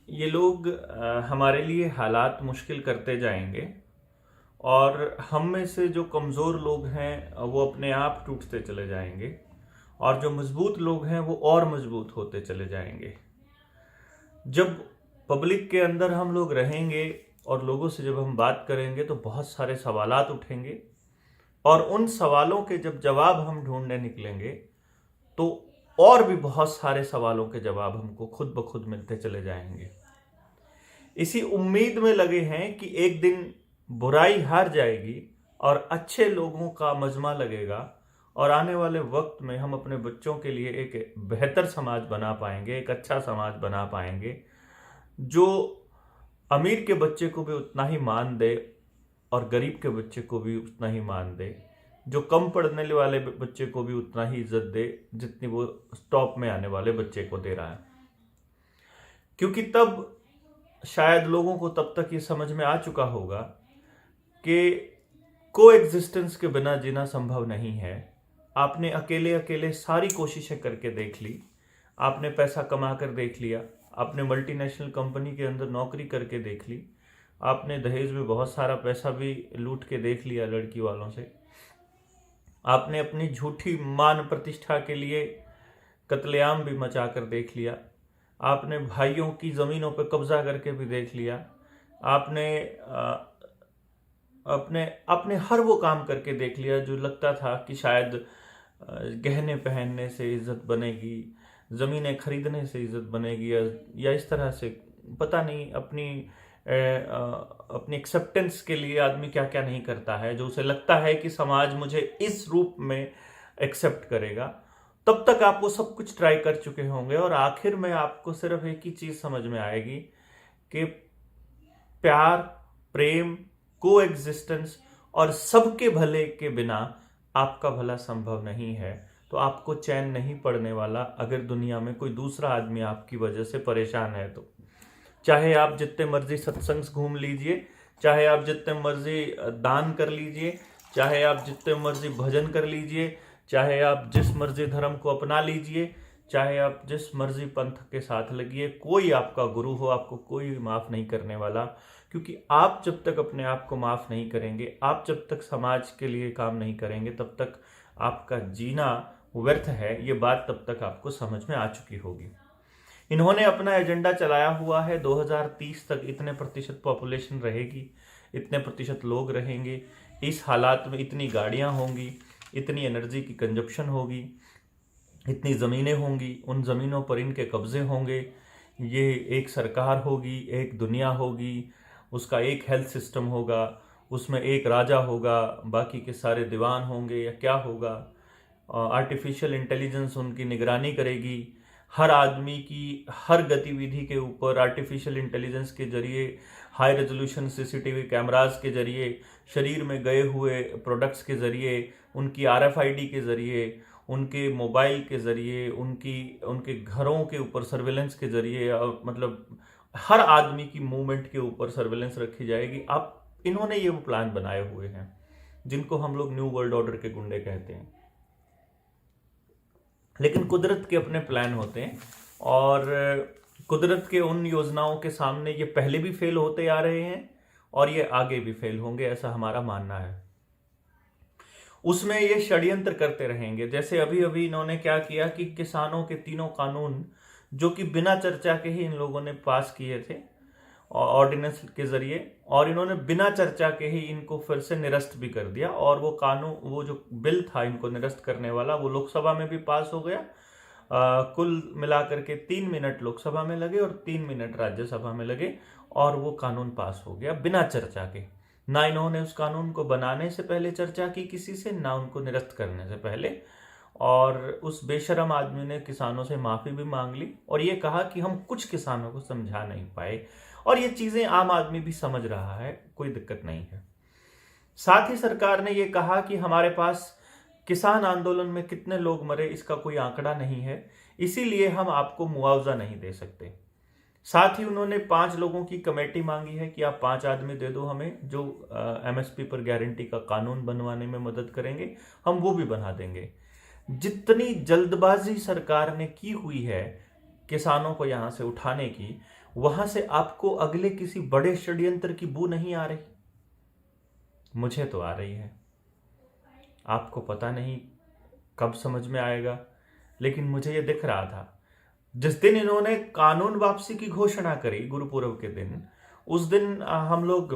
ये लोग हमारे लिए हालात मुश्किल करते जाएंगे और हम में से जो कमज़ोर लोग हैं वो अपने आप टूटते चले जाएंगे और जो मजबूत लोग हैं वो और मजबूत होते चले जाएंगे। जब पब्लिक के अंदर हम लोग रहेंगे और लोगों से जब हम बात करेंगे तो बहुत सारे सवालात उठेंगे और उन सवालों के जब जवाब हम ढूंढने निकलेंगे तो और भी बहुत सारे सवालों के जवाब हमको खुद ब खुद मिलते चले जाएंगे। इसी उम्मीद में लगे हैं कि एक दिन बुराई हार जाएगी और अच्छे लोगों का मजमा लगेगा और आने वाले वक्त में हम अपने बच्चों के लिए एक बेहतर समाज बना पाएंगे, एक अच्छा समाज बना पाएंगे जो अमीर के बच्चे को भी उतना ही मान दे और गरीब के बच्चे को भी उतना ही मान दे, जो कम पढ़ने वाले बच्चे को भी उतना ही इज्जत दे जितनी वो टॉप में आने वाले बच्चे को दे रहा है। क्योंकि तब शायद लोगों को तब तक ये समझ में आ चुका होगा कि को एग्जिस्टेंस के बिना जीना संभव नहीं है। आपने अकेले अकेले सारी कोशिशें करके देख ली, आपने पैसा कमा कर देख लिया, आपने मल्टीनेशनल कंपनी के अंदर नौकरी करके देख ली, आपने दहेज में बहुत सारा पैसा भी लूट के देख लिया लड़की वालों से, आपने अपनी झूठी मान प्रतिष्ठा के लिए कत्लेआम भी मचा कर देख लिया, आपने भाइयों की ज़मीनों पर कब्जा करके भी देख लिया, आपने अपने अपने हर वो काम करके देख लिया जो लगता था कि शायद गहने पहनने से इज्जत बनेगी, ज़मीनें खरीदने से इज्जत बनेगी या इस तरह से पता नहीं अपनी एक्सेप्टेंस के लिए आदमी क्या क्या नहीं करता है, जो उसे लगता है कि समाज मुझे इस रूप में एक्सेप्ट करेगा। तब तक आप वो सब कुछ ट्राई कर चुके होंगे और आखिर में आपको सिर्फ एक ही चीज समझ में आएगी कि प्यार, प्रेम, को एग्जिस्टेंस और सबके भले के बिना आपका भला संभव नहीं है। तो आपको चैन नहीं पड़ने वाला अगर दुनिया में कोई दूसरा आदमी आपकी वजह से परेशान है तो। चाहे आप जितने मर्जी सत्संग घूम लीजिए, चाहे आप जितने मर्जी दान कर लीजिए, चाहे आप जितने मर्जी भजन कर लीजिए, चाहे आप जिस मर्जी धर्म को अपना लीजिए, चाहे आप जिस मर्जी पंथ के साथ लगिए, कोई आपका गुरु हो आपको कोई माफ नहीं करने वाला। क्योंकि आप जब तक अपने आप को माफ नहीं करेंगे, आप जब तक समाज के लिए काम नहीं करेंगे, तब तक आपका जीना व्यर्थ है। ये बात तब तक आपको समझ में आ चुकी होगी। इन्होंने अपना एजेंडा चलाया हुआ है 2030 तक इतने प्रतिशत पॉपुलेशन रहेगी, इतने प्रतिशत लोग रहेंगे, इस हालात में इतनी गाड़ियां होंगी, इतनी एनर्जी की कंजप्शन होगी, इतनी ज़मीनें होंगी, उन ज़मीनों पर इनके कब्जे होंगे, ये एक सरकार होगी, एक दुनिया होगी, उसका एक हेल्थ सिस्टम होगा, उसमें एक राजा होगा, बाकी के सारे दीवान होंगे या क्या होगा। आर्टिफिशियल इंटेलिजेंस उनकी निगरानी करेगी, हर आदमी की हर गतिविधि के ऊपर आर्टिफिशियल इंटेलिजेंस के जरिए, हाई रेजोल्यूशन सीसीटीवी कैमरास के जरिए, शरीर में गए हुए प्रोडक्ट्स के जरिए, उनकी आरएफआईडी के जरिए, उनके मोबाइल के जरिए, उनके घरों के ऊपर सर्वेलेंस के जरिए, और मतलब हर आदमी की मूवमेंट के ऊपर सर्वेलेंस रखी जाएगी। अब इन्होंने ये वो प्लान बनाए हुए हैं जिनको हम लोग न्यू वर्ल्ड ऑर्डर के गुंडे कहते हैं। लेकिन कुदरत के अपने प्लान होते हैं और कुदरत के उन योजनाओं के सामने ये पहले भी फेल होते आ रहे हैं और ये आगे भी फेल होंगे, ऐसा हमारा मानना है। उसमें ये षड्यंत्र करते रहेंगे। जैसे अभी अभी इन्होंने क्या किया कि किसानों के तीनों कानून जो कि बिना चर्चा के ही इन लोगों ने पास किए थे ऑर्डिनेंस के जरिए, और इन्होंने बिना चर्चा के ही इनको फिर से निरस्त भी कर दिया। और वो कानून, वो जो बिल था इनको निरस्त करने वाला, वो लोकसभा में भी पास हो गया। कुल मिलाकर के 3 मिनट लोकसभा में लगे और 3 मिनट राज्यसभा में लगे और वो कानून पास हो गया बिना चर्चा के। ना इन्होंने उस कानून को बनाने से पहले चर्चा की किसी से, ना उनको निरस्त करने से पहले। और उस बेशरम आदमी ने किसानों से माफी भी मांग ली और ये कहा कि हम कुछ किसानों को समझा नहीं पाए। और ये चीजें आम आदमी भी समझ रहा है, कोई दिक्कत नहीं है। साथ ही सरकार ने ये कहा कि हमारे पास किसान आंदोलन में कितने लोग मरे इसका कोई आंकड़ा नहीं है, इसीलिए हम आपको मुआवजा नहीं दे सकते। साथ ही उन्होंने 5 लोगों की कमेटी मांगी है कि आप 5 आदमी दे दो हमें जो एमएसपी पर गारंटी का कानून बनवाने में मदद करेंगे, हम वो भी बना देंगे। जितनी जल्दबाजी सरकार ने की हुई है किसानों को यहां से उठाने की, वहां से आपको अगले किसी बड़े षड्यंत्र की बू नहीं आ रही? मुझे तो आ रही है। आपको पता नहीं कब समझ में आएगा, लेकिन मुझे ये दिख रहा था। जिस दिन इन्होंने कानून वापसी की घोषणा करी, गुरुपुरब के दिन, उस दिन हम लोग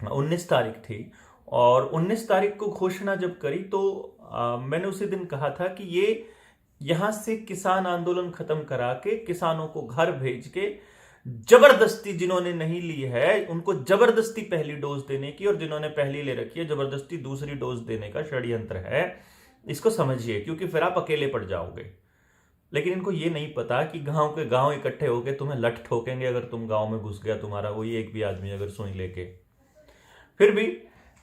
19 तारीख थी, और 19 तारीख को घोषणा जब करी तो मैंने उसी दिन कहा था कि ये यहां से किसान आंदोलन खत्म करा के किसानों को घर भेज के जबरदस्ती, जिन्होंने नहीं ली है उनको जबरदस्ती पहली डोज देने की, और जिन्होंने पहली ले रखी है जबरदस्ती दूसरी डोज देने का षड्यंत्र है। इसको समझिए, क्योंकि फिर आप अकेले पड़ जाओगे। लेकिन इनको ये नहीं पता कि गांव के गांव इकट्ठे होके तुम्हें लठ ठोकेंगे अगर तुम गांव में घुस गया तुम्हारा कोई एक भी आदमी अगर सुई लेके। फिर भी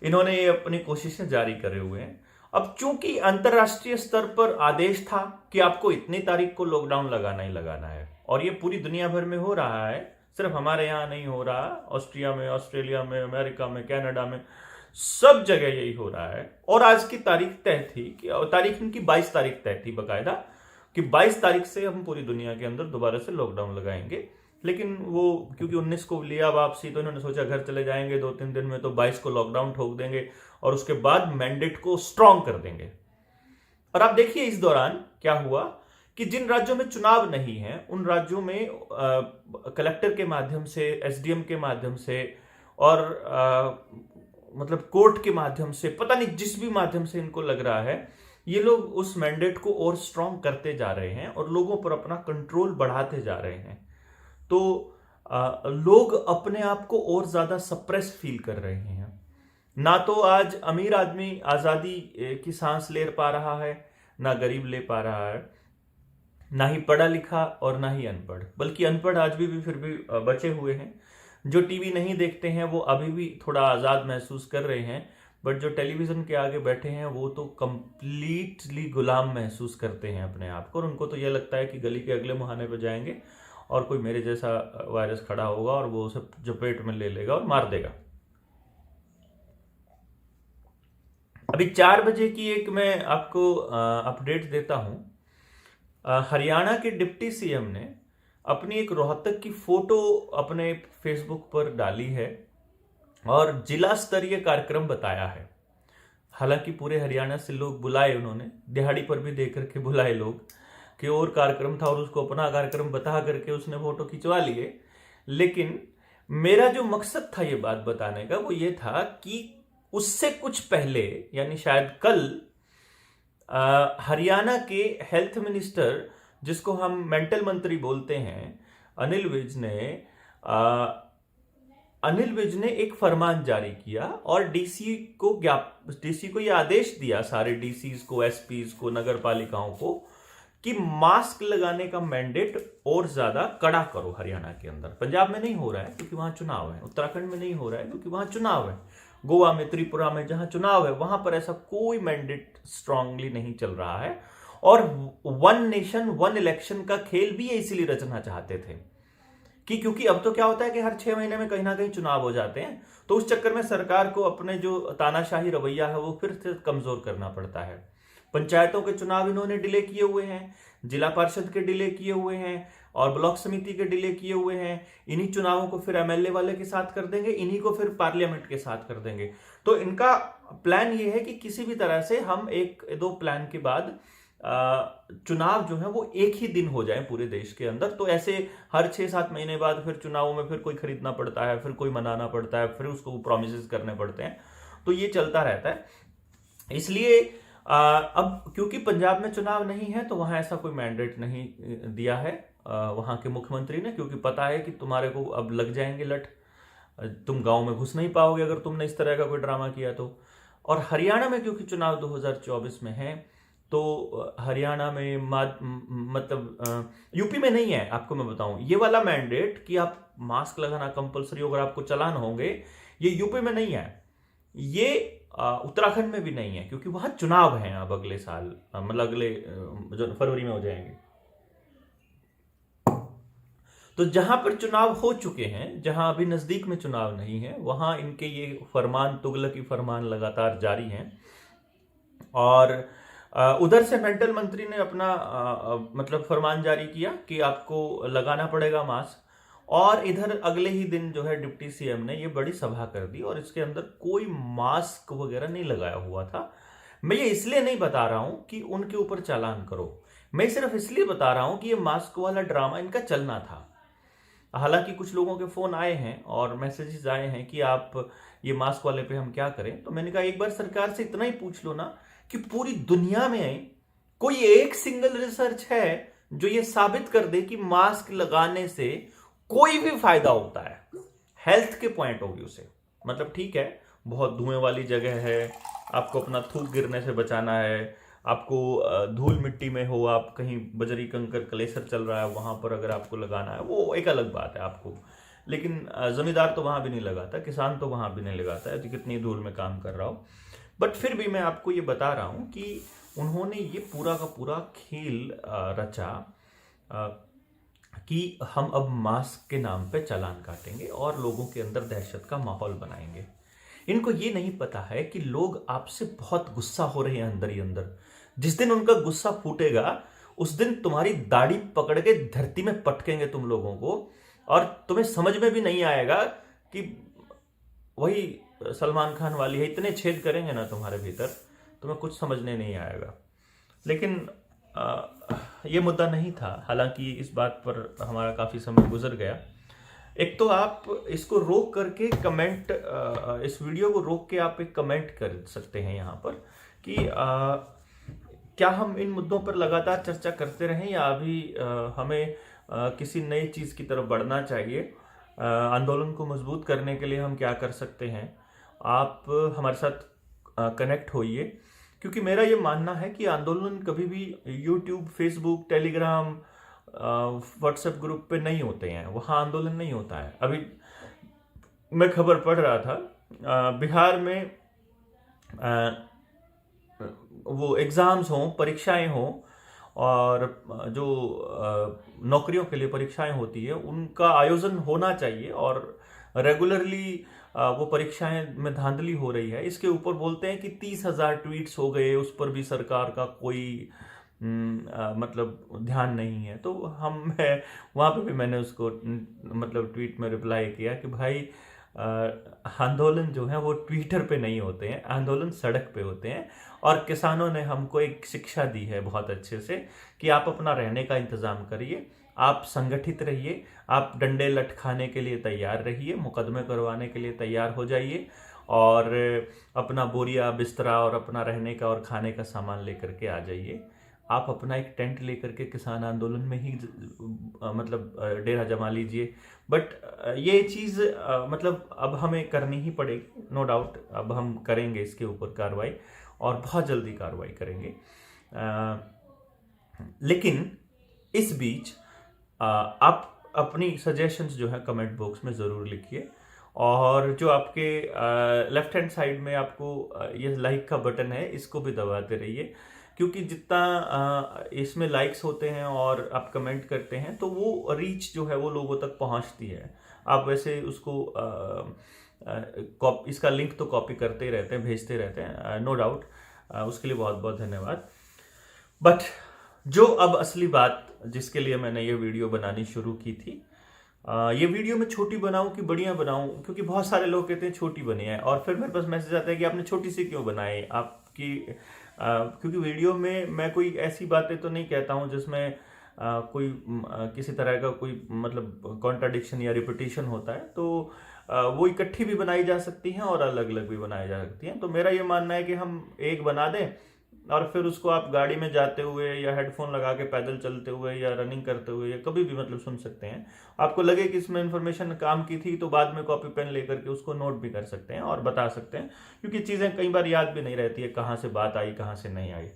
इन्होंने ये अपनी कोशिशें जारी करे हुए हैं। अब चूंकि अंतरराष्ट्रीय स्तर पर आदेश था कि आपको इतनी तारीख को लॉकडाउन लगाना ही लगाना है, और ये पूरी दुनिया भर में हो रहा है, सिर्फ हमारे यहां नहीं हो रहा, ऑस्ट्रिया में, ऑस्ट्रेलिया में, अमेरिका में, कनाडा में, सब जगह यही हो रहा है। और आज की तारीख तय थी कि तारीख इनकी 22 तारीख तय थी बकायदा, कि 22 तारीख से हम पूरी दुनिया के अंदर दोबारा से लॉकडाउन लगाएंगे। लेकिन वो क्योंकि 19 को लिया वापसी, तो इन्होंने सोचा घर चले जाएंगे 2-3 दिन में, तो 22 को लॉकडाउन ठोक देंगे और उसके बाद मैंडेट को स्ट्रांग कर देंगे। और आप देखिए इस दौरान क्या हुआ कि जिन राज्यों में चुनाव नहीं है उन राज्यों में कलेक्टर के माध्यम से, एसडीएम के माध्यम से, और मतलब कोर्ट के माध्यम से, पता नहीं जिस भी माध्यम से इनको लग रहा है, ये लोग उस मैंडेट को और स्ट्रांग करते जा रहे हैं और लोगों पर अपना कंट्रोल बढ़ाते जा रहे हैं। तो लोग अपने आप को और ज्यादा सप्रेस फील कर रहे हैं। ना तो आज अमीर आदमी आजादी की सांस ले पा रहा है, ना गरीब ले पा रहा है, ना ही पढ़ा लिखा और ना ही अनपढ़, बल्कि अनपढ़ आज भी फिर भी बचे हुए हैं। जो टीवी नहीं देखते हैं वो अभी भी थोड़ा आजाद महसूस कर रहे हैं, बट जो टेलीविजन के आगे बैठे हैं वो तो कंप्लीटली गुलाम महसूस करते हैं अपने आप को, और उनको तो यह लगता है कि गली के अगले मुहाने पर जाएंगे और कोई मेरे जैसा वायरस खड़ा होगा और वो उसे चपेट में ले लेगा और मार देगा। अभी 4 बजे की एक मैं आपको अपडेट देता हूं। हरियाणा के डिप्टी सीएम ने अपनी एक रोहतक की फोटो अपने फेसबुक पर डाली है और जिला स्तरीय कार्यक्रम बताया है। हालांकि पूरे हरियाणा से लोग बुलाए, उन्होंने दिहाड़ी पर भी दे करके बुलाए लोग कि और कार्यक्रम था, और उसको अपना कार्यक्रम बता करके उसने फोटो खिंचवा लिए। लेकिन मेरा जो मकसद था ये बात बताने का वो ये था कि उससे कुछ पहले, यानी शायद कल, हरियाणा के हेल्थ मिनिस्टर, जिसको हम मेंटल मंत्री बोलते हैं, अनिल विज ने एक फरमान जारी किया और डीसी को यह आदेश दिया, सारे डीसीज को, एसपीज को, नगर पालिकाओं को, कि मास्क लगाने का मैंडेट और ज्यादा कड़ा करो हरियाणा के अंदर। पंजाब में नहीं हो रहा है क्योंकि वहां चुनाव है, उत्तराखंड में नहीं हो रहा है क्योंकि वहां चुनाव है, गोवा में, त्रिपुरा में जहां चुनाव है वहां पर ऐसा कोई मैंडेट स्ट्रांगली नहीं चल रहा है। और 1 नेशन 1 इलेक्शन का खेल भी ये इसीलिए रचना चाहते थे कि क्योंकि अब तो क्या होता है कि हर 6 महीने में कहीं ना कहीं चुनाव हो जाते हैं, तो उस चक्कर में सरकार को अपने जो तानाशाही रवैया है वो फिर से कमजोर करना पड़ता है। पंचायतों के चुनाव इन्होंने डिले किए हुए हैं, जिला पार्षद के डिले किए हुए हैं, और ब्लॉक समिति के डिले किए हुए हैं। इन्हीं चुनावों को फिर एमएलए वाले के साथ कर देंगे, इन्हीं को फिर पार्लियामेंट के साथ कर देंगे। तो इनका प्लान ये है कि किसी भी तरह से हम 1-2 प्लान के बाद चुनाव जो है वो एक ही दिन हो जाए पूरे देश के अंदर। तो ऐसे हर 6-7 महीने बाद फिर चुनावों में फिर कोई खरीदना पड़ता है, फिर कोई मनाना पड़ता है, फिर उसको प्रॉमिसेस करने पड़ते हैं, तो ये चलता रहता है। इसलिए अब क्योंकि पंजाब में चुनाव नहीं है तो वहां ऐसा कोई मैंडेट नहीं दिया है वहां के मुख्यमंत्री ने, क्योंकि पता है कि तुम्हारे को अब लग जाएंगे लठ, तुम गांव में घुस नहीं पाओगे अगर तुमने इस तरह का कोई ड्रामा किया तो। और हरियाणा में क्योंकि चुनाव 2024 में है, तो हरियाणा में मतलब यूपी में नहीं है। आपको मैं बताऊं, ये वाला मैंडेट कि आप मास्क लगाना कंपलसरी अगर आपको चलान होंगे, ये यूपी में नहीं है, ये उत्तराखंड में भी नहीं है, क्योंकि वहां चुनाव है अब अगले साल, मतलब अगले जो फरवरी में हो जाएंगे। तो जहां पर चुनाव हो चुके हैं, जहां अभी नजदीक में चुनाव नहीं है, वहां इनके ये फरमान, तुगलकी फरमान लगातार जारी हैं। और उधर से मेंटल मंत्री ने अपना मतलब फरमान जारी किया कि आपको लगाना पड़ेगा मास्क, और इधर अगले ही दिन जो है डिप्टी सीएम ने ये बड़ी सभा कर दी और इसके अंदर कोई मास्क वगैरह नहीं लगाया हुआ था। मैं ये इसलिए नहीं बता रहा हूं कि उनके ऊपर चालान करो, मैं सिर्फ इसलिए बता रहा हूं कि ये मास्क वाला ड्रामा इनका चलना था। हालांकि कुछ लोगों के फोन आए हैं और मैसेजेस आए हैं कि आप ये मास्क वाले पे हम क्या करें, तो मैंने कहा एक बार सरकार से इतना ही पूछ लो ना कि पूरी दुनिया में कोई एक सिंगल रिसर्च है जो ये साबित कर दे कि मास्क लगाने से कोई भी फायदा होता है हेल्थ के पॉइंट ऑफ व्यू से। मतलब ठीक है, बहुत धुएं वाली जगह है, आपको अपना थूक गिरने से बचाना है, आपको धूल मिट्टी में हो, आप कहीं बजरी कंकर कलेसर चल रहा है वहां पर अगर आपको लगाना है वो एक अलग बात है आपको, लेकिन जमींदार तो वहां भी नहीं लगाता, किसान तो वहां भी नहीं लगाता है, तो कितनी धूल में काम कर रहा हो। बट फिर भी मैं आपको ये बता रहा हूं कि उन्होंने ये पूरा का पूरा खेल रचा कि हम अब मास्क के नाम पे चालान काटेंगे और लोगों के अंदर दहशत का माहौल बनाएंगे। इनको ये नहीं पता है कि लोग आपसे बहुत गुस्सा हो रहे हैं अंदर ही अंदर। जिस दिन उनका गुस्सा फूटेगा उस दिन तुम्हारी दाढ़ी पकड़ के धरती में पटकेंगे तुम लोगों को, और तुम्हें समझ में भी नहीं आएगा कि वही सलमान खान वाली है, इतने छेद करेंगे ना तुम्हारे भीतर, तुम्हें कुछ समझने नहीं आएगा। लेकिन ये मुद्दा नहीं था, हालांकि इस बात पर हमारा काफ़ी समय गुजर गया। एक तो आप इसको रोक करके कमेंट, इस वीडियो को रोक के आप एक कमेंट कर सकते हैं यहाँ पर कि क्या हम इन मुद्दों पर लगातार चर्चा करते रहें या अभी हमें किसी नई चीज़ की तरफ बढ़ना चाहिए, आंदोलन को मजबूत करने के लिए हम क्या कर सकते हैं। आप हमारे साथ कनेक्ट होइए, क्योंकि मेरा ये मानना है कि आंदोलन कभी भी YouTube, Facebook, Telegram, WhatsApp group पे नहीं होते हैं, वहाँ आंदोलन नहीं होता है। अभी मैं खबर पढ़ रहा था बिहार में वो एग्ज़ाम्स हों, परीक्षाएं हों, और जो नौकरियों के लिए परीक्षाएं होती है उनका आयोजन होना चाहिए, और रेगुलरली वो परीक्षाएं में धांधली हो रही है। इसके ऊपर बोलते हैं कि 30,000 ट्वीट्स हो गए, उस पर भी सरकार का कोई मतलब ध्यान नहीं है। तो वहाँ पे भी मैंने उसको मतलब ट्वीट में रिप्लाई किया कि भाई आंदोलन जो है वो ट्विटर पे नहीं होते हैं, आंदोलन सड़क पे होते हैं। और किसानों ने हमको एक शिक्षा दी है बहुत अच्छे से कि आप अपना रहने का इंतज़ाम करिए, आप संगठित रहिए, आप डंडे लटकाने के लिए तैयार रहिए, मुकदमे करवाने के लिए तैयार हो जाइए, और अपना बोरिया, बिस्तरा और अपना रहने का और खाने का सामान लेकर के आ जाइए। आप अपना एक टेंट लेकर के किसान आंदोलन में ही मतलब डेरा जमा लीजिए। बट ये चीज़ मतलब अब हमें करनी ही पड़ेगी, नो डाउट। अब हम करेंगे इसके ऊपर कार्रवाई, और बहुत जल्दी कार्रवाई करेंगे। लेकिन इस बीच आप अपनी सजेशंस जो है कमेंट बॉक्स में ज़रूर लिखिए, और जो आपके लेफ्ट हैंड साइड में आपको ये लाइक का बटन है इसको भी दबाते रहिए, क्योंकि जितना इसमें लाइक्स होते हैं और आप कमेंट करते हैं तो वो रीच जो है वो लोगों तक पहुंचती है। आप वैसे उसको इसका लिंक तो कॉपी करते ही रहते हैं, भेजते रहते हैं, नो डाउट, उसके लिए बहुत बहुत धन्यवाद। बट जो अब असली बात जिसके लिए मैंने ये वीडियो बनानी शुरू की थी, ये वीडियो मैं छोटी बनाऊं कि बढ़िया बनाऊं, क्योंकि बहुत सारे लोग कहते हैं छोटी बनी है, और फिर मेरे पास मैसेज आता है कि आपने छोटी सी क्यों बनाई आपकी, क्योंकि वीडियो में मैं कोई ऐसी बातें तो नहीं कहता हूं जिसमें कोई किसी तरह का कोई मतलब कॉन्ट्राडिक्शन या रिपीटिशन होता है, तो वो इकट्ठी भी बनाई जा सकती हैं और अलग अलग भी बनाई जा सकती हैं। तो मेरा ये मानना है कि हम एक बना दें और फिर उसको आप गाड़ी में जाते हुए या हेडफोन लगा के पैदल चलते हुए या रनिंग करते हुए या कभी भी मतलब सुन सकते हैं। आपको लगे कि इसमें इन्फॉर्मेशन काम की थी तो बाद में कॉपी पेन लेकर के उसको नोट भी कर सकते हैं और बता सकते हैं, क्योंकि चीज़ें कई बार याद भी नहीं रहती है, कहाँ से बात आई कहाँ से नहीं आई।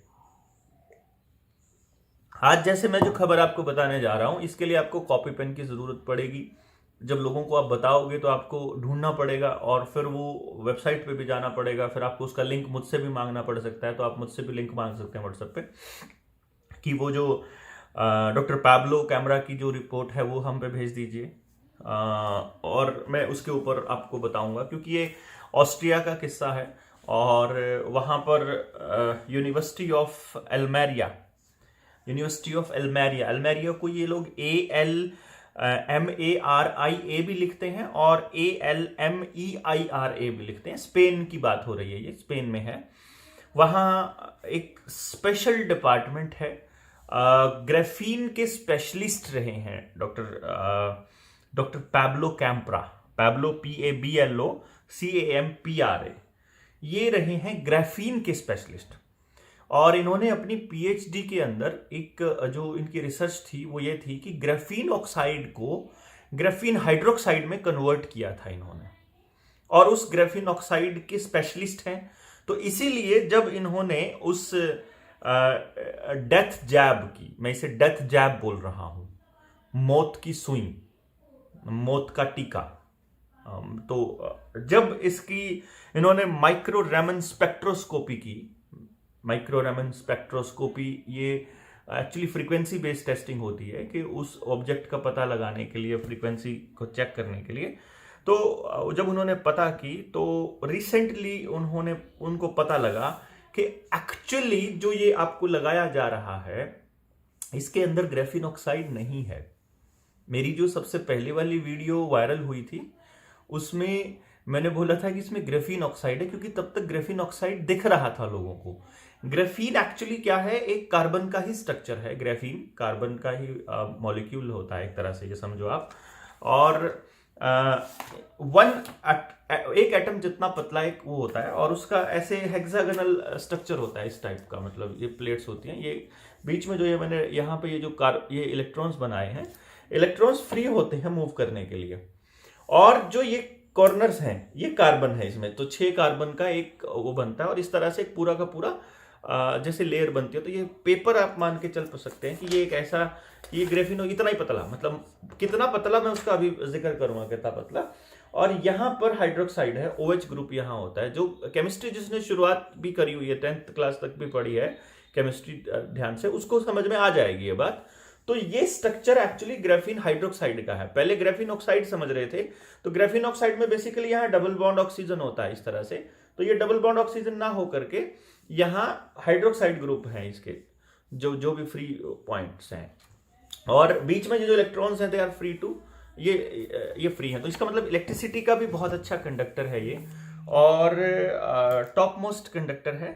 आज जैसे मैं जो खबर आपको बताने जा रहा हूं, इसके लिए आपको कॉपी पेन की जरूरत पड़ेगी। जब लोगों को आप बताओगे तो आपको ढूंढना पड़ेगा और फिर वो वेबसाइट पे भी जाना पड़ेगा, फिर आपको उसका लिंक मुझसे भी मांगना पड़ सकता है, तो आप मुझसे भी लिंक मांग सकते हैं व्हाट्सएप पे कि वो जो डॉक्टर पैब्लो कैमरा की जो रिपोर्ट है वो हम पे भेज दीजिए, और मैं उसके ऊपर आपको बताऊंगा, क्योंकि ये ऑस्ट्रिया का किस्सा है और वहाँ पर यूनिवर्सिटी ऑफ एल्मेरिया को ये लोग ALMARIA भी लिखते हैं और ALMEIRA भी लिखते हैं। स्पेन की बात हो रही है, ये स्पेन में है। वहाँ एक स्पेशल डिपार्टमेंट है, ग्राफीन के स्पेशलिस्ट रहे हैं doctor Pablo Campra, Pablo PABLO CAMPRA, ये रहे हैं ग्राफीन के स्पेशलिस्ट। और इन्होंने अपनी PhD के अंदर एक जो इनकी रिसर्च थी वो ये थी कि ग्राफीन ऑक्साइड को ग्राफीन हाइड्रोक्साइड में कन्वर्ट किया था इन्होंने, और उस ग्राफीन ऑक्साइड के स्पेशलिस्ट हैं। तो इसीलिए जब इन्होंने उस डेथ जैब की, मैं इसे डेथ जैब बोल रहा हूं, मौत की सुई, मौत का टीका, तो जब इसकी इन्होंने माइक्रो रेमन स्पेक्ट्रोस्कोपी की, माइक्रो रेमन स्पेक्ट्रोस्कोपी ये एक्चुअली फ्रीक्वेंसी बेस्ड टेस्टिंग होती है कि उस ऑब्जेक्ट का पता लगाने के लिए, फ्रीक्वेंसी को चेक करने के लिए। तो जब उन्होंने पता की तो रिसेंटली उनको पता लगा कि एक्चुअली जो ये आपको लगाया जा रहा है इसके अंदर ग्राफीन ऑक्साइड नहीं है। मेरी जो सबसे पहले वाली वीडियो वायरल हुई थी उसमें मैंने बोला था कि इसमें ग्राफीन ऑक्साइड है, क्योंकि तब तक ग्राफीन ऑक्साइड दिख रहा था लोगों को। ग्राफीन एक्चुअली क्या है, एक कार्बन का ही स्ट्रक्चर है। ग्राफीन कार्बन का ही मॉलिक्यूल होता है एक तरह से, ये समझो आप। और एक एटम जितना पतला एक वो होता है, और उसका ऐसे हेक्सागोनल स्ट्रक्चर होता है इस टाइप का, मतलब ये प्लेट्स होती हैं। ये बीच में जो ये मैंने यहाँ पे ये जो ये इलेक्ट्रॉन्स बनाए हैं, इलेक्ट्रॉन्स फ्री होते हैं मूव करने के लिए। और जो ये कॉर्नर्स हैं ये कार्बन है इसमें, तो 6 कार्बन का एक वो बनता है, और इस तरह से एक पूरा का पूरा जैसे लेयर बनती है। तो ये पेपर आप मान के चल सकते हैं कि ये एक ऐसा, ये ग्राफीन इतना ही पतला, मतलब कितना पतला मैं उसका अभी जिक्र करूंगा कितना पतला। और यहाँ पर हाइड्रोक्साइड है, OH ग्रुप यहाँ होता है। जो केमिस्ट्री जिसने शुरुआत भी करी हुई है, 10th क्लास तक भी पढ़ी है केमिस्ट्री ध्यान से, उसको समझ में आ जाएगी ये बात। तो ये स्ट्रक्चर एक्चुअली ग्राफीन हाइड्रोक्साइड का है। पहले ग्राफीन ऑक्साइड समझ रहे थे, तो ग्राफीन ऑक्साइड में बेसिकली यहाँ डबल बॉन्ड ऑक्सीजन होता है इस तरह से। तो ये डबल बॉन्ड ऑक्सीजन ना हो करके यहाँ हाइड्रोक्साइड ग्रुप है इसके, जो भी फ्री पॉइंट्स हैं, और बीच में जो इलेक्ट्रॉन्स हैं दे आर फ्री टू, ये फ्री है। तो इसका मतलब इलेक्ट्रिसिटी का भी बहुत अच्छा कंडक्टर है ये, और टॉप मोस्ट कंडक्टर है।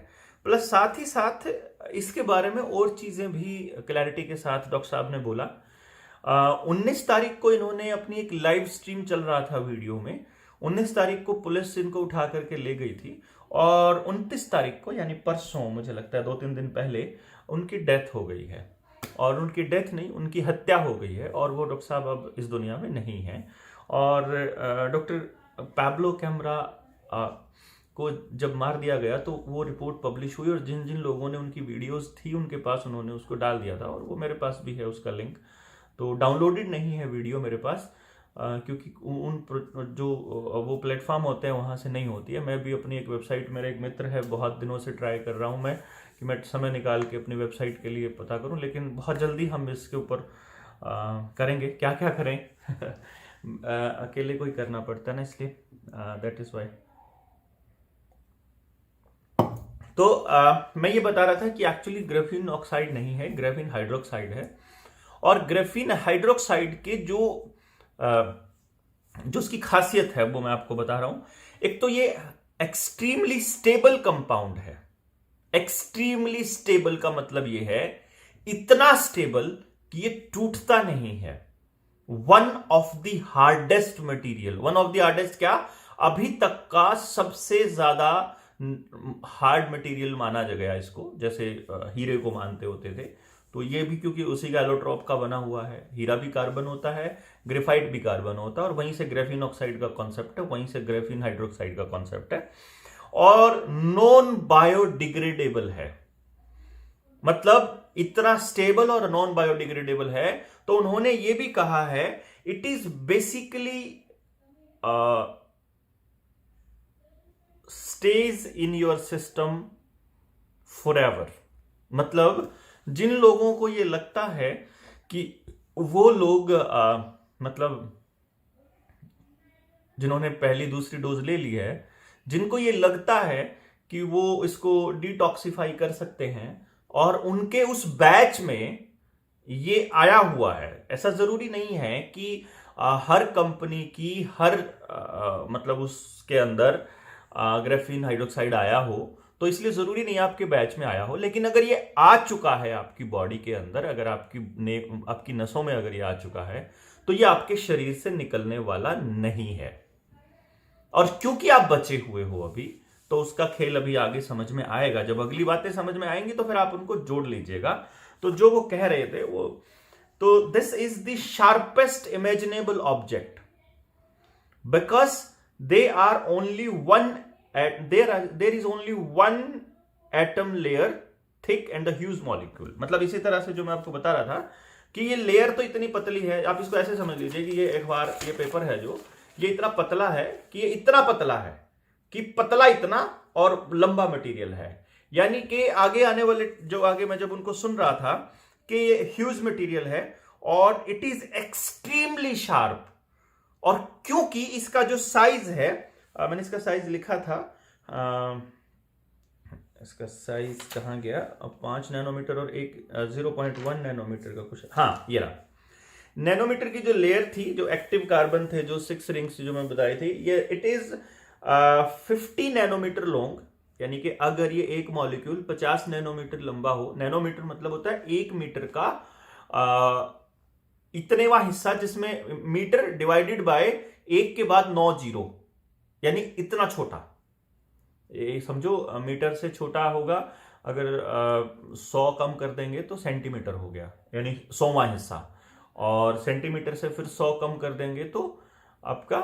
प्लस साथ ही साथ इसके बारे में और चीजें भी क्लैरिटी के साथ डॉक्टर साहब ने बोला। 19 तारीख को इन्होंने अपनी एक लाइव स्ट्रीम चल रहा था वीडियो में, 19 तारीख को पुलिस इनको उठा करके ले गई थी, और 29 तारीख को यानी परसों, मुझे लगता है 2-3 दिन पहले, उनकी डेथ हो गई है। और उनकी डेथ नहीं, उनकी हत्या हो गई है, और वो डॉक्टर साहब अब इस दुनिया में नहीं है। और डॉक्टर पैब्लो कैम्प्रा को जब मार दिया गया तो वो रिपोर्ट पब्लिश हुई, और जिन जिन लोगों ने उनकी वीडियोस थी उनके पास उन्होंने उसको डाल दिया था, और वो मेरे पास भी है उसका लिंक। तो डाउनलोडेड नहीं है वीडियो मेरे पास, क्योंकि उन जो वो प्लेटफॉर्म होते हैं वहाँ से नहीं होती है। मैं भी अपनी एक वेबसाइट, मेरा एक मित्र है, बहुत दिनों से ट्राई कर रहा हूँ मैं कि मैं समय निकाल के अपनी वेबसाइट के लिए पता करूँ, लेकिन बहुत जल्दी हम इसके ऊपर करेंगे। क्या क्या करें अकेले कोई करना पड़ता है ना, इसलिए दैट इज वाई। तो मैं ये बता रहा था कि एक्चुअली ग्राफीन ऑक्साइड नहीं है, ग्राफीन हाइड्रोक्साइड है। और ग्राफीन हाइड्रोक्साइड के जो उसकी खासियत है वो मैं आपको बता रहा हूं। एक तो ये एक्सट्रीमली स्टेबल कंपाउंड है। एक्सट्रीमली स्टेबल का मतलब ये है इतना स्टेबल कि ये टूटता नहीं है। One of the hardest material, one of the hardest क्या, अभी तक का सबसे ज्यादा हार्ड मटेरियल माना गया इसको, जैसे हीरे को मानते होते थे। तो ये भी क्योंकि उसी का एलोट्रॉप का बना हुआ है। हीरा भी कार्बन होता है, ग्रेफाइट भी कार्बन होता है, और वहीं से ग्राफीन ऑक्साइड का कॉन्सेप्ट है, वहीं से ग्राफीन हाइड्रोक्साइड का कॉन्सेप्ट है। और नॉन बायोडिग्रेडेबल है, मतलब इतना स्टेबल और नॉन बायोडिग्रेडेबल है। तो उन्होंने ये भी कहा है it is basically stage in your system forever. मतलब जिन लोगों को ये लगता है कि वो लोग मतलब जिन्होंने पहली दूसरी डोज ले ली है, जिनको ये लगता है कि वो इसको डिटॉक्सिफाई कर सकते हैं, और उनके उस बैच में ये आया हुआ है। ऐसा जरूरी नहीं है कि हर कंपनी की हर मतलब उसके अंदर ग्रेफीन हाइड्रोक्साइड आया हो, तो इसलिए जरूरी नहीं आपके बैच में आया हो। लेकिन अगर ये आ चुका है आपकी बॉडी के अंदर, अगर आपकी नसों में अगर ये आ चुका है, तो ये आपके शरीर से निकलने वाला नहीं है। और क्योंकि आप बचे हुए हो अभी, तो उसका खेल अभी आगे समझ में आएगा। जब अगली बातें समझ में आएंगी तो फिर आप उनको जोड़ लीजिएगा। तो जो वो कह रहे थे वो, तो this is the sharpest imaginable object because they are only one there is only one atom layer thick and the huge molecule. मतलब इसी तरह से जो मैं आपको बता रहा था कि ये लेयर तो इतनी पतली है, आप इसको ऐसे समझ लीजिए कि ये अखबार, ये पेपर है जो, ये इतना पतला है कि ये इतना पतला है कि पतला इतना और लंबा मटेरियल है। यानी कि आगे आने वाले जो आगे मैं जब उनको सुन रहा था कि ये ह्यूज मटेरियल है और इट इज एक्सट्रीमली शार्प। और क्योंकि इसका जो साइज है, मैंने इसका साइज लिखा था, इसका साइज कहां गया, 5 नैनोमीटर और 0.1 नैनोमीटर का कुछ, हाँ ये रहा। नैनोमीटर की जो लेयर थी, जो एक्टिव कार्बन थे, जो 6 रिंग्स जो मैं बताई थी, ये इट इज 50 नैनोमीटर लॉन्ग। यानी कि अगर ये एक मॉलिक्यूल 50 नैनोमीटर लंबा हो, नैनोमीटर मतलब होता है 1 मीटर का इतनेवा हिस्सा, जिसमें मीटर डिवाइडेड बाय 1 के बाद 9 जीरो, यानी इतना छोटा। ये समझो मीटर से छोटा होगा, अगर 100 कम कर देंगे तो सेंटीमीटर हो गया, यानी 100वां हिस्सा। और सेंटीमीटर से फिर 100 कम कर देंगे तो आपका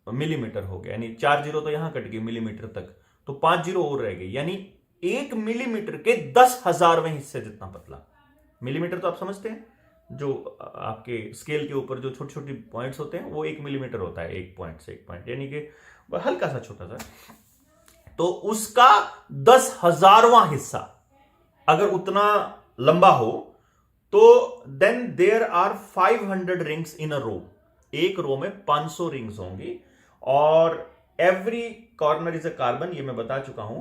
मिलीमीटर हो गया, यानी 4 जीरो तो यहां कट गए मिलीमीटर तक, तो 5 जीरो और रह गई, यानी 1 मिलीमीटर के 10,000वें हिस्से जितना पतला। मिलीमीटर तो आप समझते हैं, जो आपके स्केल के ऊपर जो छोटी छोटी पॉइंट्स होते हैं, वो 1 मिलीमीटर होता है, 1 पॉइंट से 1 पॉइंट, यानी कि हल्का सा छोटा सा। तो उसका 10,000वां हिस्सा अगर उतना लंबा हो, तो then there are 500 rings in a row. एक रो में 500 रिंग्स होंगी, और every corner is a carbon, ये मैं बता चुका हूं।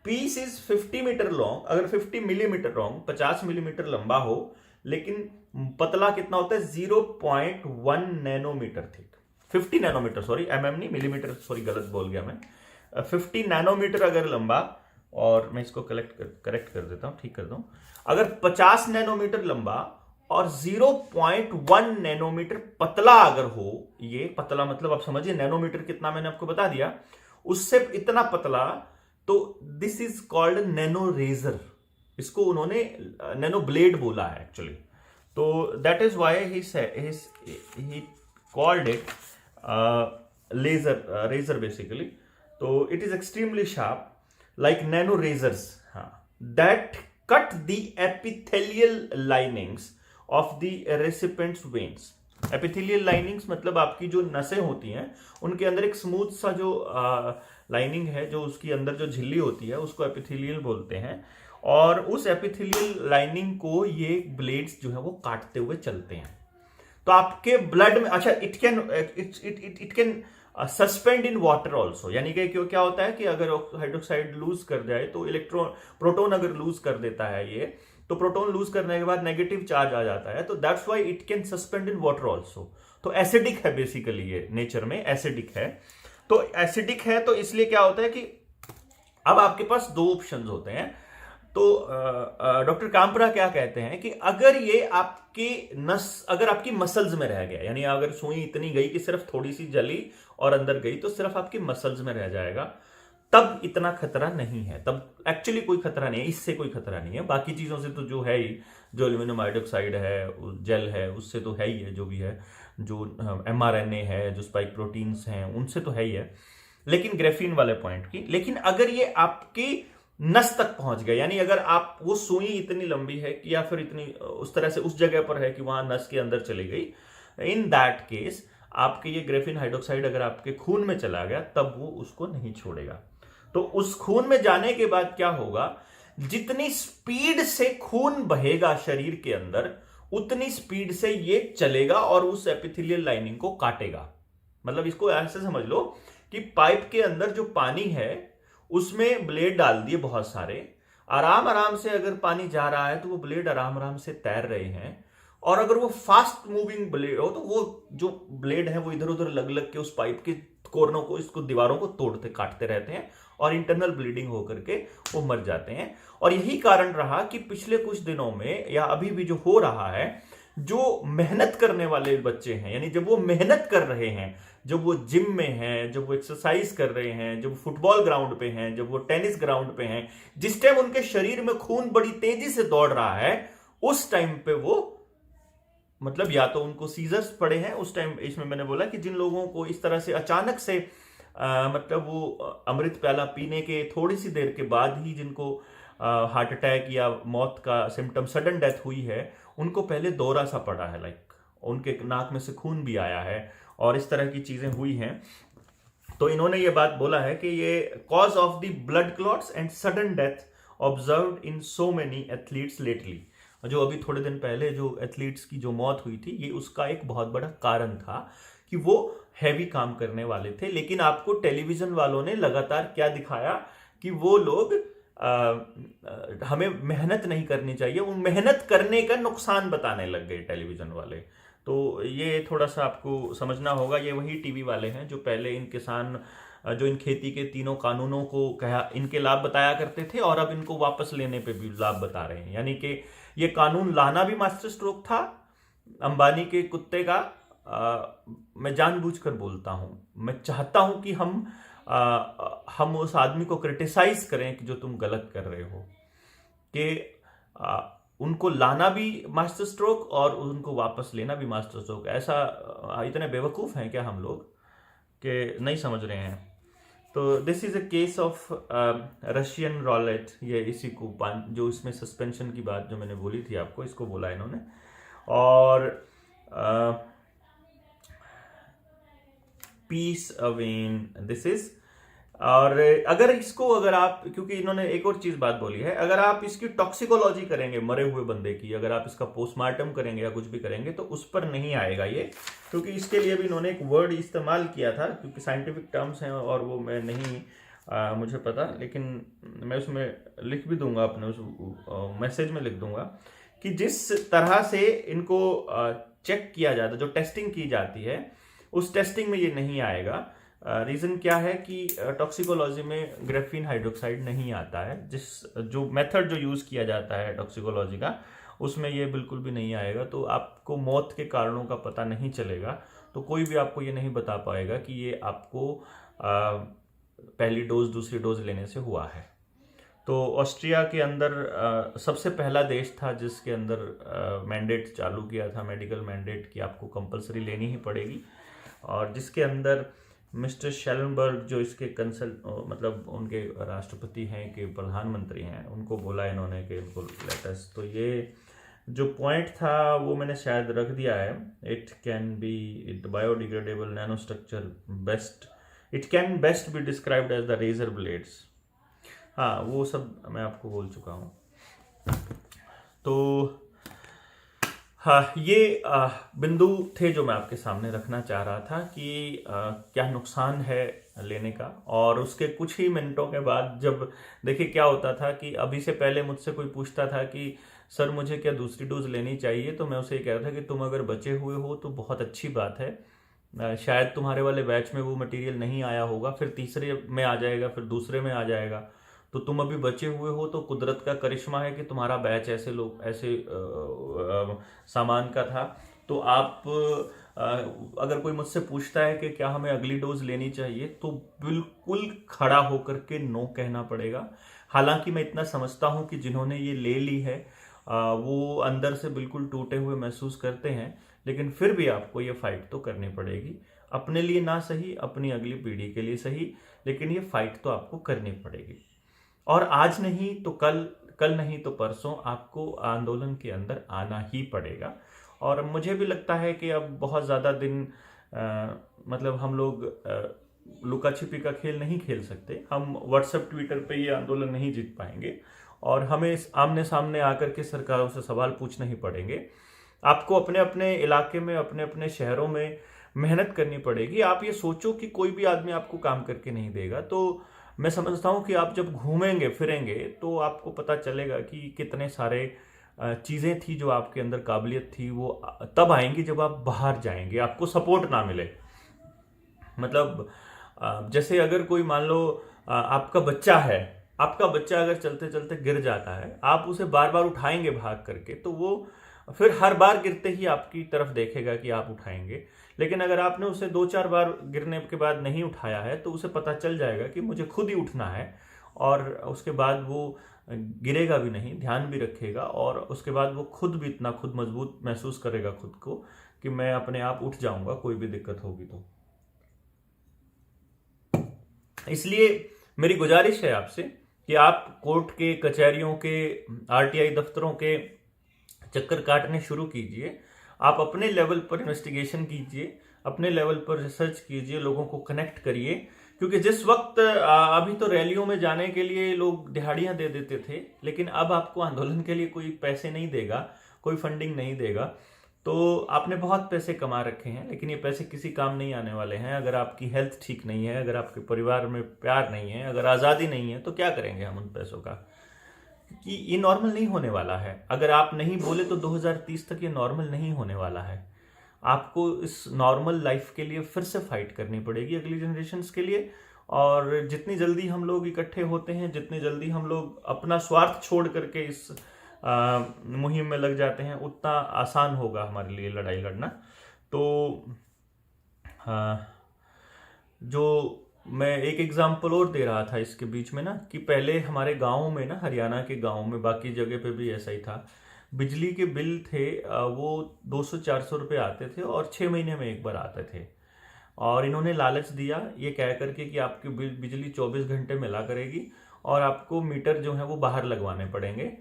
पीस इज 50 मीटर लॉन्ग, अगर 50 मिलीमीटर लॉन्ग, 50 मिलीमीटर लंबा हो, लेकिन पतला कितना होता है, 0.1 nanometre thick. 50 nanometre, sorry MM नहीं, मिलीमीटर, सॉरी गलत बोल गया मैं। 50 नैनोमीटर अगर लंबा, और मैं इसको करेक्ट कर देता हूं, ठीक कर दूं। अगर 50 नैनोमीटर लंबा और 0.1 नैनोमीटर पतला अगर हो, ये पतला मतलब आप समझिए नैनोमीटर कितना, मैंने आपको बता दिया, उससे इतना पतला, तो this is called nano razor. इसको उन्होंने नैनो ब्लेड बोला है एक्चुअली। तो that is why he called it razor basically. तो it is extremely sharp like nano razors, that cut the epithelial linings of the recipient's veins. epithelial linings मतलब आपकी जो नसें होती हैं, उनके अंदर एक स्मूथ सा जो लाइनिंग है, जो उसकी अंदर जो झिल्ली होती है, उसको एपिथेलियल बोलते हैं। और उस एपिथेलियल लाइनिंग को ये ब्लेड्स जो है वो काटते हुए चलते हैं। तो आपके ब्लड में, अच्छा, it can suspend in water also, यानी कि क्यों क्या होता है कि अगर हाइड्रोक्साइड लूज कर जाए, तो प्रोटोन अगर लूज कर देता है ये, तो प्रोटोन लूज करने के बाद नेगेटिव चार्ज आ जाता है, तो that's why it can suspend in water also. तो एसिडिक है बेसिकली, ये नेचर में एसिडिक है। तो एसिडिक है तो इसलिए क्या होता है कि अब आपके पास 2 ऑप्शंस होते हैं। तो डॉक्टर काम्प्रा क्या कहते हैं कि अगर ये अगर आपकी मसल्स में रह गया, यानी अगर सुई इतनी गई कि सिर्फ थोड़ी सी जली और अंदर गई, तो सिर्फ आपकी मसल्स में रह जाएगा, तब इतना खतरा नहीं है, तब एक्चुअली कोई खतरा नहीं है, इससे कोई खतरा नहीं है। बाकी चीजों से तो जो है ही, जो एल्यूमिनियम हाइड्रोक्साइड है, जेल है, उससे तो है ही है, जो भी है, जो mRNA है, जो स्पाइक प्रोटीन्स हैं, उनसे तो है ही है। लेकिन ग्रेफीन वाले पॉइंट की, लेकिन अगर ये आपकी नस तक पहुंच गया, यानी अगर आप वो सुई इतनी लंबी है कि या फिर इतनी उस तरह से उस जगह पर है कि वहां नस के अंदर चली गई, इन दैट केस आपके ये ग्रेफीन हाइड्रोक्साइड अगर आपके खून में चला गया, तब वो उसको नहीं छोड़ेगा। तो उस खून में जाने के बाद क्या होगा, जितनी स्पीड से खून बहेगा शरीर के अंदर, उतनी स्पीड से ये चलेगा और उस एपिथेलियल लाइनिंग को काटेगा। मतलब इसको ऐसे समझ लो कि पाइप के अंदर जो पानी है, उसमें ब्लेड डाल दिए बहुत सारे, आराम आराम से अगर पानी जा रहा है तो वो ब्लेड आराम आराम से तैर रहे हैं। और अगर वो फास्ट मूविंग ब्लेड हो तो वो जो ब्लेड है वो इधर उधर लग लग के उस पाइप के कोरनों को, इसको दीवारों को तोड़ते काटते रहते हैं और इंटरनल ब्लीडिंग होकर के वो मर जाते हैं। और यही कारण रहा कि पिछले कुछ दिनों में या अभी भी जो हो रहा है, जो मेहनत करने वाले बच्चे हैं, यानी जब वो मेहनत कर रहे हैं, जब वो जिम में हैं, जब वो एक्सरसाइज कर रहे हैं, जब वो फुटबॉल ग्राउंड पे हैं, जब वो टेनिस ग्राउंड पे हैं, जिस टाइम उनके शरीर में खून बड़ी तेजी से दौड़ रहा है, उस टाइम पे वो मतलब या तो उनको सीजर्स पड़े हैं उस टाइम। इसमें मैंने बोला कि जिन लोगों को इस तरह से अचानक से मतलब वो अमृत प्याला पीने के थोड़ी सी देर के बाद ही जिनको हार्ट अटैक या मौत का सिम्टम, सडन डेथ हुई है, उनको पहले दौरा सा पड़ा है, लाइक उनके नाक में से खून भी आया है और इस तरह की चीजें हुई हैं। तो इन्होंने ये बात बोला है कि ये cause of the blood clots and sudden death observed in so many athletes lately. जो अभी थोड़े दिन पहले जो एथलीट्स की जो मौत हुई थी, ये उसका एक बहुत बड़ा कारण था कि वो हैवी काम करने वाले थे। लेकिन आपको टेलीविजन वालों ने लगातार क्या दिखाया कि वो लोग हमें मेहनत नहीं करनी चाहिए, वो मेहनत करने का नुकसान बताने लग गए टेलीविजन वाले। तो ये थोड़ा सा आपको समझना होगा। ये वही टीवी वाले हैं जो पहले इन किसान जो इन खेती के तीनों कानूनों को कहा, इनके लाभ बताया करते थे और अब इनको वापस लेने पे भी लाभ बता रहे हैं। यानी कि ये कानून लाना भी मास्टर स्ट्रोक था अंबानी के कुत्ते का। मैं जानबूझकर बोलता हूं, मैं चाहता हूं कि हम उस आदमी को क्रिटिसाइज करें कि जो तुम गलत कर रहे हो, कि उनको लाना भी मास्टर स्ट्रोक और उनको वापस लेना भी मास्टर स्ट्रोक। ऐसा इतने बेवकूफ हैं क्या हम लोग कि नहीं समझ रहे हैं। तो this is a case of Russian Rowlatt. ये इसी को जो इसमें सस्पेंशन की बात जो मैंने बोली थी आपको, इसको बोला इन्होंने। और पीस अवेन दिस इज। और अगर आप, क्योंकि इन्होंने एक और चीज बात बोली है, अगर आप इसकी टॉक्सिकोलॉजी करेंगे मरे हुए बंदे की, अगर आप इसका पोस्टमार्टम करेंगे या कुछ भी करेंगे तो उस पर नहीं आएगा ये, क्योंकि इसके लिए भी इन्होंने एक वर्ड इस्तेमाल किया था, क्योंकि साइंटिफिक टर्म्स हैं और वो मैं नहीं मुझे पता, लेकिन मैं उसमें लिख भी दूंगा, अपने उस मैसेज में लिख दूंगा कि जिस तरह से इनको चेक किया जाता है, जो टेस्टिंग की जाती है, उस टेस्टिंग में ये नहीं आएगा। रीज़न क्या है कि टॉक्सिकोलॉजी में ग्रेफीन हाइड्रोक्साइड नहीं आता है। जो मेथड जो यूज़ किया जाता है टॉक्सिकोलॉजी का, उसमें ये बिल्कुल भी नहीं आएगा। तो आपको मौत के कारणों का पता नहीं चलेगा, तो कोई भी आपको ये नहीं बता पाएगा कि ये आपको पहली डोज दूसरी डोज लेने से हुआ है। तो ऑस्ट्रिया के अंदर सबसे पहला देश था जिसके अंदर मैंडेट चालू किया था, मेडिकल मैंडेट, कि आपको कंपलसरी लेनी ही पड़ेगी, और जिसके अंदर मिस्टर शेलनबर्ग जो इसके मतलब उनके राष्ट्रपति हैं कि प्रधानमंत्री हैं, उनको बोला इन्होंने कि इनको लेटेस्ट। तो ये जो पॉइंट था वो मैंने शायद रख दिया है। It can be it biodegradable nano structure best, it can best be described as the razor blades. हाँ, वो सब मैं आपको बोल चुका हूँ। तो हाँ, ये बिंदु थे जो मैं आपके सामने रखना चाह रहा था कि क्या नुकसान है लेने का। और उसके कुछ ही मिनटों के बाद जब देखिए क्या होता था कि अभी से पहले मुझसे कोई पूछता था कि सर मुझे क्या दूसरी डोज लेनी चाहिए, तो मैं उसे ये कह रहा था कि तुम अगर बचे हुए हो तो बहुत अच्छी बात है। शायद तुम्हारे वाले बैच में वो मटेरियल नहीं आया होगा, फिर तीसरे में आ जाएगा, फिर दूसरे में आ जाएगा, तो तुम अभी बचे हुए हो तो कुदरत का करिश्मा है कि तुम्हारा बैच ऐसे सामान का था। तो आप अगर कोई मुझसे पूछता है कि क्या हमें अगली डोज लेनी चाहिए, तो बिल्कुल खड़ा होकर के नो कहना पड़ेगा। हालांकि मैं इतना समझता हूं कि जिन्होंने ये ले ली है वो अंदर से बिल्कुल टूटे हुए महसूस करते हैं, लेकिन फिर भी आपको ये फाइट तो करनी पड़ेगी। अपने लिए ना सही, अपनी अगली पीढ़ी के लिए सही, लेकिन ये फाइट तो आपको करनी पड़ेगी। और आज नहीं तो कल नहीं तो परसों आपको आंदोलन के अंदर आना ही पड़ेगा। और मुझे भी लगता है कि अब बहुत ज़्यादा दिन मतलब हम लोग लुका छिपी का खेल नहीं खेल सकते। हम व्हाट्सएप ट्विटर पे ये आंदोलन नहीं जीत पाएंगे और हमें आमने सामने आकर के सरकारों से सवाल पूछने ही पड़ेंगे। आपको अपने अपने इलाके में, अपने अपने शहरों में मेहनत करनी पड़ेगी। आप ये सोचो कि कोई भी आदमी आपको काम करके नहीं देगा। तो मैं समझता हूँ कि आप जब घूमेंगे फिरेंगे तो आपको पता चलेगा कि कितने सारे चीज़ें थी जो आपके अंदर काबिलियत थी, वो तब आएंगी जब आप बाहर जाएंगे, आपको सपोर्ट ना मिले। मतलब जैसे अगर कोई मान लो आपका बच्चा है, आपका बच्चा अगर चलते चलते गिर जाता है, आप उसे बार बार उठाएंगे भाग करके, तो वो फिर हर बार गिरते ही आपकी तरफ देखेगा कि आप उठाएंगे। लेकिन अगर आपने उसे 2-4 बार गिरने के बाद नहीं उठाया है तो उसे पता चल जाएगा कि मुझे खुद ही उठना है, और उसके बाद वो गिरेगा भी नहीं, ध्यान भी रखेगा, और उसके बाद वो खुद भी इतना खुद मजबूत महसूस करेगा खुद को कि मैं अपने आप उठ जाऊंगा कोई भी दिक्कत होगी तो। इसलिए मेरी गुजारिश है आपसे कि आप कोर्ट के, कचहरियों के, आरटीआई दफ्तरों के चक्कर काटने शुरू कीजिए। आप अपने लेवल पर इन्वेस्टिगेशन कीजिए, अपने लेवल पर रिसर्च कीजिए, लोगों को कनेक्ट करिए। क्योंकि जिस वक्त अभी तो रैलियों में जाने के लिए लोग दिहाड़ियां दे देते थे, लेकिन अब आपको आंदोलन के लिए कोई पैसे नहीं देगा, कोई फंडिंग नहीं देगा। तो आपने बहुत पैसे कमा रखे हैं, लेकिन ये पैसे किसी काम नहीं आने वाले हैं अगर आपकी हेल्थ ठीक नहीं है, अगर आपके परिवार में प्यार नहीं है, अगर आज़ादी नहीं है, तो क्या करेंगे हम उन पैसों का? कि ये नॉर्मल नहीं होने वाला है। अगर आप नहीं बोले तो 2030 तक ये नॉर्मल नहीं होने वाला है। आपको इस नॉर्मल लाइफ के लिए फिर से फाइट करनी पड़ेगी अगली जनरेशन्स के लिए। और जितनी जल्दी हम लोग इकट्ठे होते हैं, जितनी जल्दी हम लोग अपना स्वार्थ छोड़ करके इस मुहिम में लग जाते हैं, उतना आसान होगा हमारे लिए लड़ाई लड़ना। तो जो मैं एक एग्जाम्पल और दे रहा था इसके बीच में ना, कि पहले हमारे गाँव में ना, हरियाणा के गाँव में, बाकी जगह पे भी ऐसा ही था, बिजली के बिल थे वो 200-400 रुपये आते थे और 6 महीने में एक बार आते थे। और इन्होंने लालच दिया ये कह करके कि आपकी बिजली 24 घंटे मिला करेगी और आपको मीटर जो है वो बाहर लगवाने पड़ेंगे।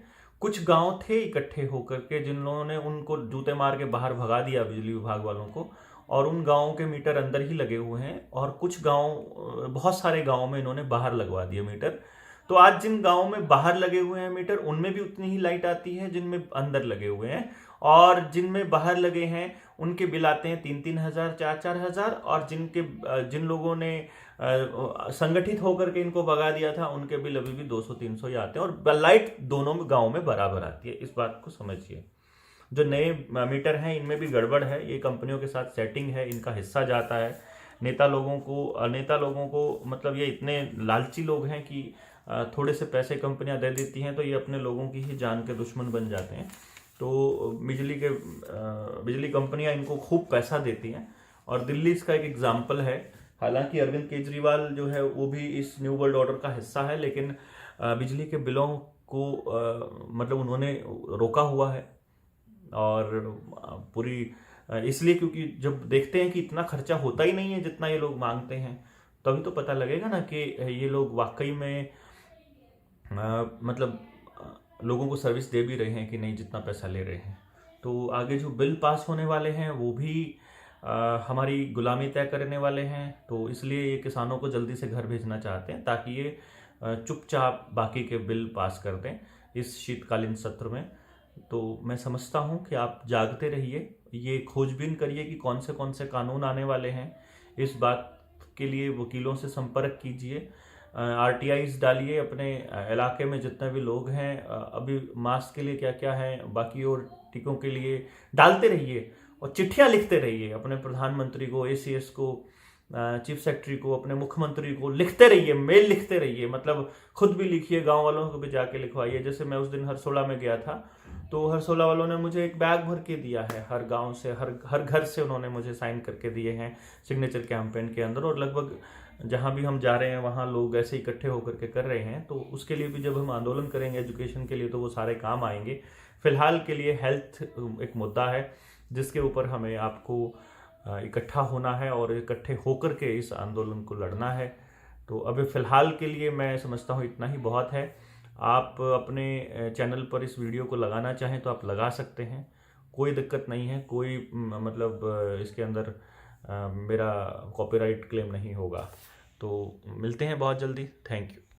कुछ गांव थे इकट्ठे होकर के जिन्होंने उनको जूते मार के बाहर भगा दिया बिजली विभाग वालों को, और उन गांवों के मीटर अंदर ही लगे हुए हैं, और कुछ गांव, बहुत सारे गांव में इन्होंने बाहर लगवा दिए मीटर। तो आज जिन गांवों में बाहर लगे हुए हैं मीटर, उनमें भी उतनी ही लाइट आती है जिनमें अंदर लगे हुए हैं, और जिनमें बाहर लगे हैं उनके बिल आते हैं 3-3 हज़ार, 4-4 हज़ार, और जिन लोगों ने संगठित होकर के इनको भगा दिया था उनके बिल अभी भी 200-300 ही आते हैं, और लाइट दोनों गाँव में बराबर आती है। इस बात को समझिए। जो नए मीटर हैं इनमें भी गड़बड़ है, ये कंपनियों के साथ सेटिंग है, इनका हिस्सा जाता है नेता लोगों को। मतलब ये इतने लालची लोग हैं कि थोड़े से पैसे कंपनियां दे देती हैं तो ये अपने लोगों की ही जान के दुश्मन बन जाते हैं। तो बिजली कंपनियां इनको खूब पैसा देती हैं, और दिल्ली इसका एक एग्जाम्पल है। हालांकि अरविंद केजरीवाल जो है वो भी इस न्यू वर्ल्ड ऑर्डर का हिस्सा है, लेकिन बिजली के बिलों को मतलब उन्होंने रोका हुआ है। और पूरी इसलिए क्योंकि जब देखते हैं कि इतना खर्चा होता ही नहीं है जितना ये लोग मांगते हैं, तभी तो पता लगेगा ना कि ये लोग वाकई में मतलब लोगों को सर्विस दे भी रहे हैं कि नहीं जितना पैसा ले रहे हैं। तो आगे जो बिल पास होने वाले हैं वो भी हमारी गुलामी तय करने वाले हैं। तो इसलिए ये किसानों को जल्दी से घर भेजना चाहते हैं ताकि ये चुपचाप बाकी के बिल पास कर दें इस शीतकालीन सत्र में। तो मैं समझता हूँ कि आप जागते रहिए, ये खोजबीन करिए कि कौन से कानून आने वाले हैं। इस बात के लिए वकीलों से संपर्क कीजिए, आरटीआईज डालिए अपने इलाके में जितने भी लोग हैं। अभी मास्क के लिए क्या क्या है, बाकी और टीकों के लिए डालते रहिए, और चिट्ठियां लिखते रहिए अपने प्रधानमंत्री को, एसीएस को, चीफ सेक्रेटरी को, अपने मुख्यमंत्री को लिखते रहिए, मेल लिखते रहिए। मतलब खुद भी लिखिए, गांव वालों को भी जाके लिखवाइए। जैसे मैं उस दिन हरसोला में गया था, तो हरसोला वालों ने मुझे एक बैग भर के दिया है, हर गांव से, हर घर से उन्होंने मुझे साइन करके दिए हैं सिग्नेचर कैंपेन के अंदर। और लगभग जहां भी हम जा रहे हैं वहां लोग ऐसे इकट्ठे होकर के कर रहे हैं। तो उसके लिए भी जब हम आंदोलन करेंगे एजुकेशन के लिए तो वो सारे काम आएंगे। फिलहाल के लिए हेल्थ एक मुद्दा है जिसके ऊपर हमें आपको इकट्ठा होना है और इकट्ठे होकर के इस आंदोलन को लड़ना है। तो अभी फ़िलहाल के लिए मैं समझता हूँ इतना ही बहुत है। आप अपने चैनल पर इस वीडियो को लगाना चाहें तो आप लगा सकते हैं, कोई दिक्कत नहीं है। कोई मतलब इसके अंदर मेरा कॉपीराइट क्लेम नहीं होगा। तो मिलते हैं बहुत जल्दी। Thank you.